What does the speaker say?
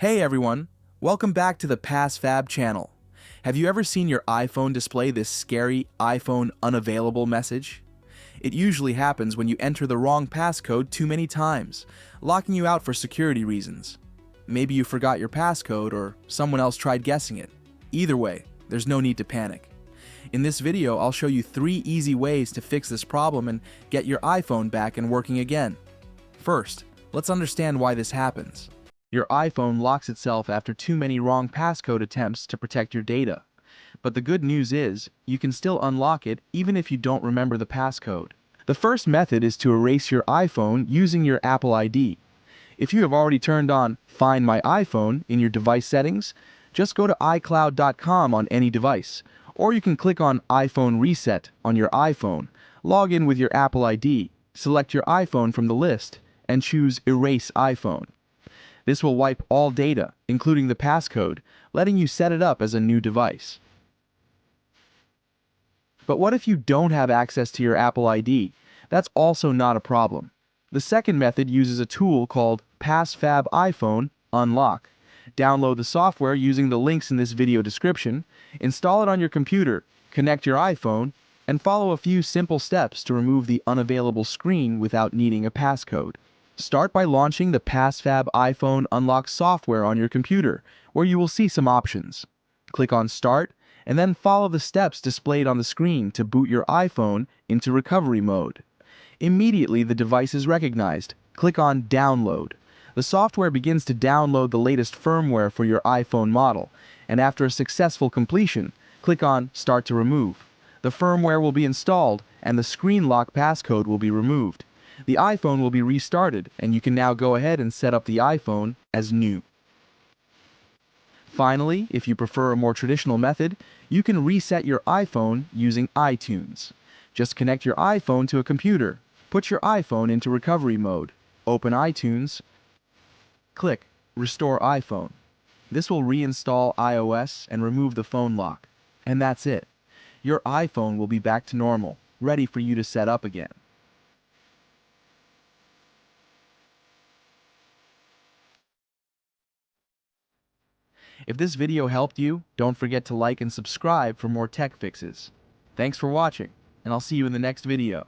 Hey everyone, welcome back to the PassFab channel. Have you ever seen your iPhone display this scary iPhone unavailable message? It usually happens when you enter the wrong passcode too many times, locking you out for security reasons. Maybe you forgot your passcode or someone else tried guessing it. Either way, there's no need to panic. In this video, I'll show you 3 easy ways to fix this problem and get your iPhone back and working again. First, let's understand why this happens. Your iPhone locks itself after too many wrong passcode attempts to protect your data. But the good news is, you can still unlock it even if you don't remember the passcode. The first method is to erase your iPhone using your Apple ID. If you have already turned on Find My iPhone in your device settings, just go to iCloud.com on any device, or you can click on iPhone Reset on your iPhone, log in with your Apple ID, select your iPhone from the list, and choose Erase iPhone. This will wipe all data, including the passcode, letting you set it up as a new device. But what if you don't have access to your Apple ID? That's also not a problem. The second method uses a tool called PassFab iPhone Unlock. Download the software using the links in this video description, install it on your computer, connect your iPhone, and follow a few simple steps to remove the unavailable screen without needing a passcode. Start by launching the PassFab iPhone Unlock software on your computer, where you will see some options. Click on Start, and then follow the steps displayed on the screen to boot your iPhone into recovery mode. Immediately the device is recognized. Click on Download. The software begins to download the latest firmware for your iPhone model, and after a successful completion, click on Start to Remove. The firmware will be installed, and the screen lock passcode will be removed. The iPhone will be restarted, and you can now go ahead and set up the iPhone as new. Finally, if you prefer a more traditional method, you can reset your iPhone using iTunes. Just connect your iPhone to a computer, put your iPhone into recovery mode, open iTunes, click Restore iPhone. This will reinstall iOS and remove the phone lock. And that's it. Your iPhone will be back to normal, ready for you to set up again. If this video helped you, don't forget to like and subscribe for more tech fixes. Thanks for watching, and I'll see you in the next video.